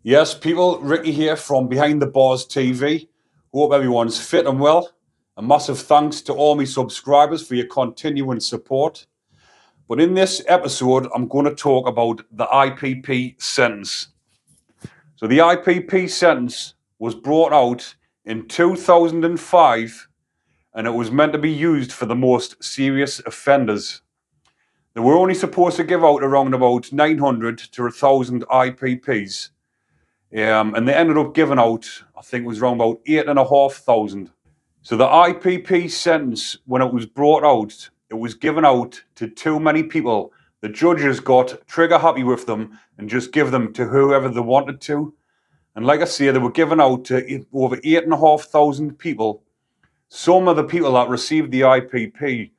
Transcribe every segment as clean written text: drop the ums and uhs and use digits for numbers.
Yes, people, Ricky here from Behind the Bars TV. Hope everyone's fit and well. A massive thanks to all my subscribers for your continuing support. But in this episode, I'm going to talk about the IPP sentence. So the IPP sentence was brought out in 2005 and it was meant to be used for the most serious offenders. They were only supposed to give out around about 900 to 1,000 IPPs. And they ended up giving out, I think it was around about 8,500. So the IPP sentence, when it was brought out, it was given out to too many people. The judges got trigger happy with them and just give them to whoever they wanted to. And like I say, they were given out to over 8,500 people. Some of the people that received the IPP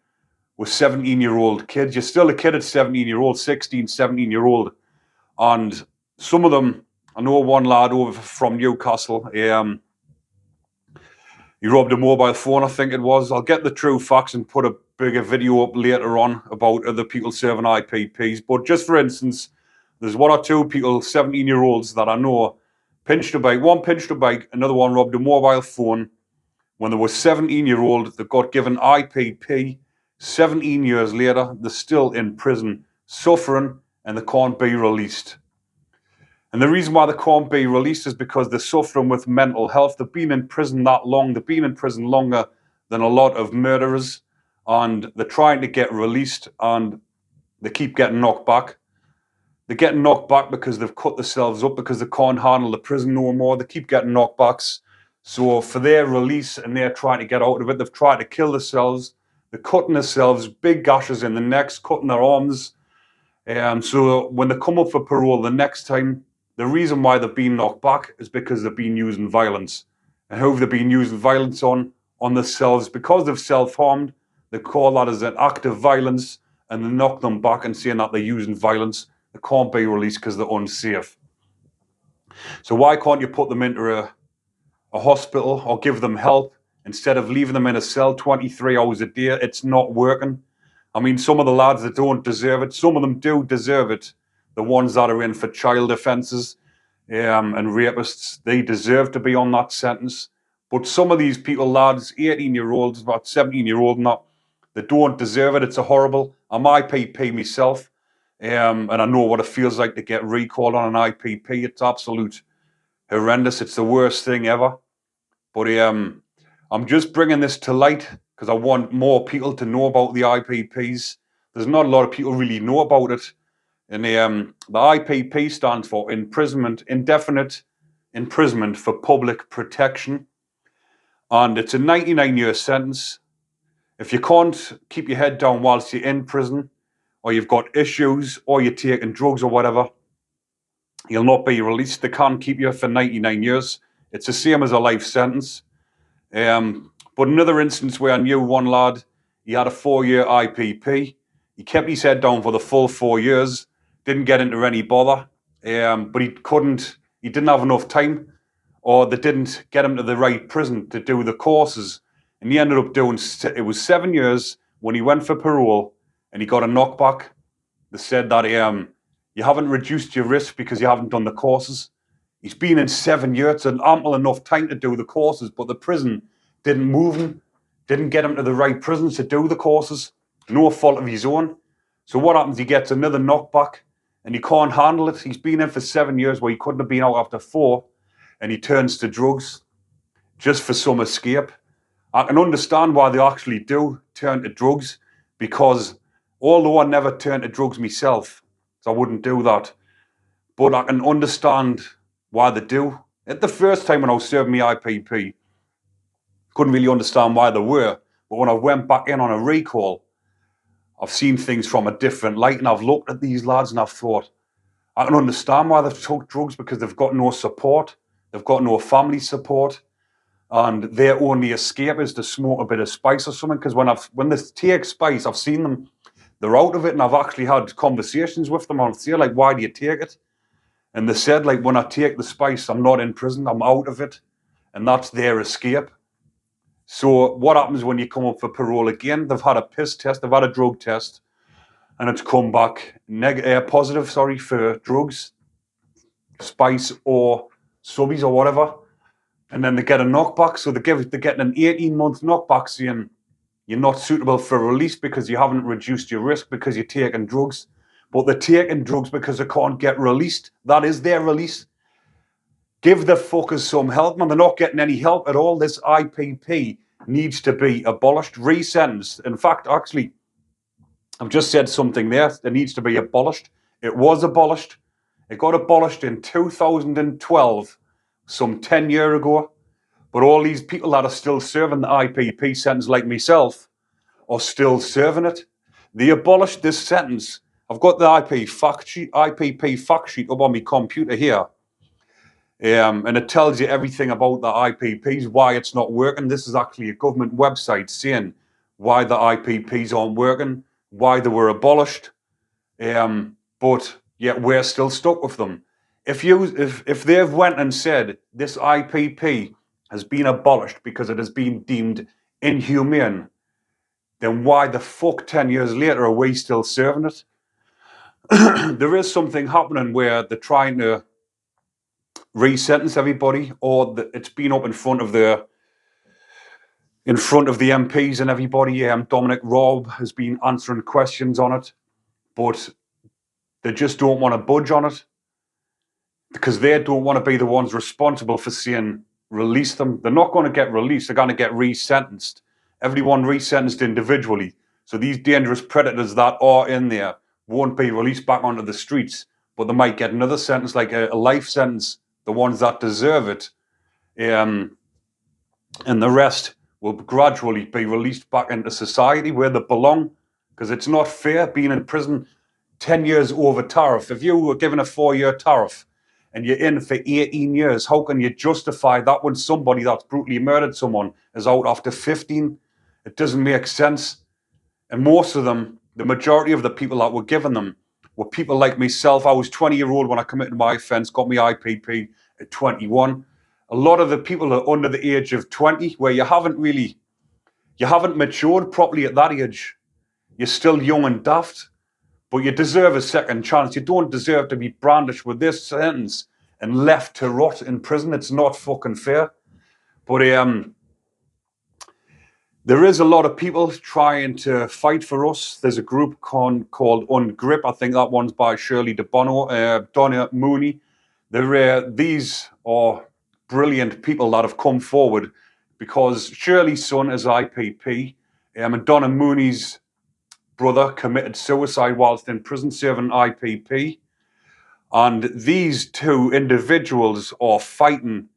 were 17-year-old kids. You're still a kid at 17-year-old, 16, 17-year-old. And some of them, I know one lad over from Newcastle, he robbed a mobile phone, I think it was. I'll get the true facts and put a bigger video up later on about other people serving IPPs. But just for instance, there's one or two people, 17-year-olds that I know, pinched a bike. One pinched a bike, another one robbed a mobile phone. When they were 17-year-old, they got given IPP. 17 years later, they're still in prison, suffering, and they can't be released. And the reason why they can't be released is because they're suffering with mental health. They've been in prison that long. They've been in prison longer than a lot of murderers. And they're trying to get released and they keep getting knocked back. They're getting knocked back because they've cut themselves up, because they can't handle the prison no more. They keep getting knockbacks. So for their release, and they're trying to get out of it, they've tried to kill themselves. They're cutting themselves, big gashes in the necks, cutting their arms. So when they come up for parole the next time, the reason why they've been knocked back is because they've been using violence. And who have they been using violence on? On themselves. Because they've self-harmed, they call that as an act of violence, and they knock them back and saying that they're using violence. They can't be released because they're unsafe. So why can't you put them into a hospital or give them help instead of leaving them in a cell 23 hours a day? It's not working. I mean, some of the lads that don't deserve it, some of them do deserve it. The ones that are in for child offences and rapists, they deserve to be on that sentence. But some of these people, lads, 18-year-olds, about 17-year-old and that, they don't deserve it. It's a horrible. I'm IPP myself, and I know what it feels like to get recalled on an IPP. It's absolute horrendous. It's the worst thing ever. But I'm just bringing this to light because I want more people to know about the IPPs. There's not a lot of people really know about it. And the IPP stands for imprisonment, indefinite imprisonment for public protection. And it's a 99-year sentence. If you can't keep your head down whilst you're in prison, or you've got issues, or you're taking drugs or whatever, you'll not be released. They can't keep you for 99 years. It's the same as a life sentence. But another instance where I knew one lad, he had a 4-year IPP. He kept his head down for the full 4 years. Didn't get into any bother, but he didn't have enough time, or they didn't get him to the right prison to do the courses. And he ended up doing, it was 7 years when he went for parole and he got a knockback. They said that you haven't reduced your risk because you haven't done the courses. He's been in 7 years, it's an ample enough time to do the courses, but the prison didn't move him, didn't get him to the right prison to do the courses. No fault of his own. So what happens? He gets another knockback. And he can't handle it. He's been in for 7 years where he couldn't have been out after 4, and he turns to drugs just for some escape. I can understand why they actually do turn to drugs, because although I never turned to drugs myself, so I wouldn't do that, but I can understand why they do. At the first time when I was serving my IPP, couldn't really understand why they were, but when I went back in on a recall, I've seen things from a different light, and I've looked at these lads and I've thought, I can understand why they've took drugs, because they've got no support, they've got no family support, and their only escape is to smoke a bit of spice or something. Because when they take spice, I've seen them, they're out of it, and I've actually had conversations with them. I'll say, like, why do you take it? And they said, like, when I take the spice, I'm not in prison, I'm out of it, and that's their escape. So what happens when you come up for parole again? They've had a piss test, they've had a drug test, and it's come back positive for drugs. spice or subbies or whatever, and then they get a knockback. So they're getting an 18-month knockback saying you're not suitable for release because you haven't reduced your risk because you're taking drugs. But they're taking drugs because they can't get released. That is their release. Give the fuckers some help, man. They're not getting any help at all. This IPP needs to be abolished, resentenced. In fact, actually, I've just said something there. It needs to be abolished. It was abolished. It got abolished in 2012, some 10 years ago. But all these people that are still serving the IPP sentence, like myself, are still serving it. They abolished this sentence. I've got the IPP fact sheet up on my computer here. And it tells you everything about the IPPs, why it's not working. This is actually a government website saying why the IPPs aren't working, why they were abolished. But yet we're still stuck with them. If they've went and said this IPP has been abolished because it has been deemed inhumane, then why the fuck 10 years later are we still serving it? There is something happening where they're trying to re-sentence everybody, or it's been up in front of the MPs and everybody. Dominic Raab has been answering questions on it, but they just don't want to budge on it because they don't want to be the ones responsible for saying release them. They're not going to get released. They're going to get re-sentenced. Everyone re-sentenced individually. So these dangerous predators that are in there won't be released back onto the streets, but they might get another sentence, like a life sentence, the ones that deserve it, and the rest will gradually be released back into society where they belong, because it's not fair being in prison 10 years over tariff. If you were given a 4-year tariff and you're in for 18 years, how can you justify that when somebody that's brutally murdered someone is out after 15? It doesn't make sense. And most of them, the majority of the people that were given them, were people like myself. I was 20-year-old when I committed my offence, got my IPP at 21. A lot of the people are under the age of 20, where you haven't matured properly at that age. You're still young and daft, but you deserve a second chance. You don't deserve to be brandished with this sentence and left to rot in prison. It's not fucking fair. But there is a lot of people trying to fight for us. There's a group called Ungrip. I think that one's by Shirley Donna Mooney. These are brilliant people that have come forward, because Shirley's son is IPP, and Donna Mooney's brother committed suicide whilst in prison serving IPP. And these two individuals are fighting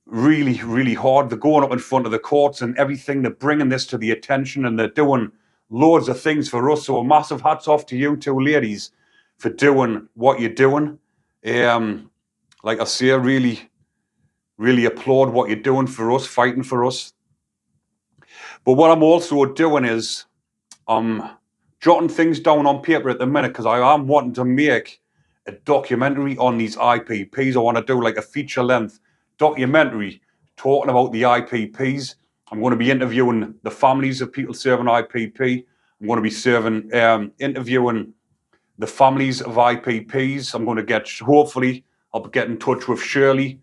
really, really hard. They're going up in front of the courts and everything. They're bringing this to the attention, and they're doing loads of things for us. So a massive hats off to you two ladies for doing what you're doing. Like I say, really, really applaud what you're doing for us, fighting for us. But what I'm also doing is I'm jotting things down on paper at the minute, because I am wanting to make a documentary on these IPPs. I want to do like a feature-length documentary talking about the IPPs. I'm going to be interviewing the families of people serving IPP. I'm going to be interviewing the families of IPPs. I'm going to hopefully, I'll get in touch with Shirley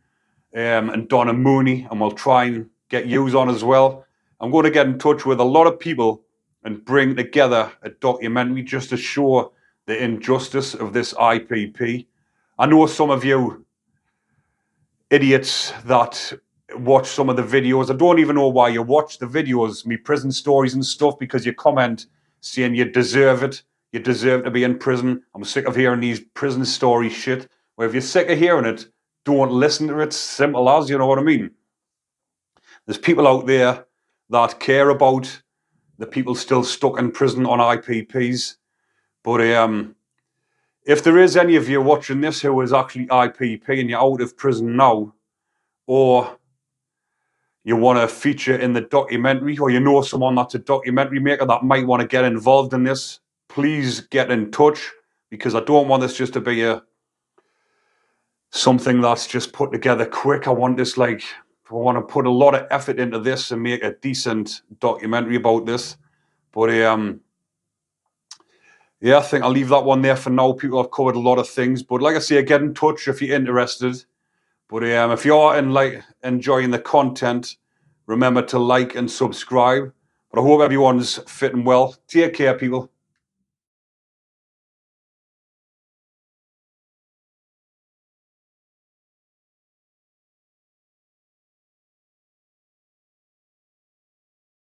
and Donna Mooney, and we'll try and get yous on as well. I'm going to get in touch with a lot of people and bring together a documentary just to show the injustice of this IPP. I know some of you idiots that watch some of the videos, I don't even know why you watch the videos, me prison stories and stuff, because you comment saying you deserve it, you deserve to be in prison. I'm sick of hearing these prison story shit. Well, if you're sick of hearing it, don't listen to it. Simple as, you know what I mean? There's people out there that care about the people still stuck in prison on IPPs. But if there is any of you watching this who is actually IPP and you're out of prison now, or you want to feature in the documentary, or you know someone that's a documentary maker that might want to get involved in this, please get in touch, because I don't want this just to be something that's just put together quick. I want to put a lot of effort into this and make a decent documentary about this. But yeah, I think I'll leave that one there for now. People have covered a lot of things, but like I say, get in touch if you're interested. But if you're enjoying the content, remember to like and subscribe. But I hope everyone's fitting well. Take care, people.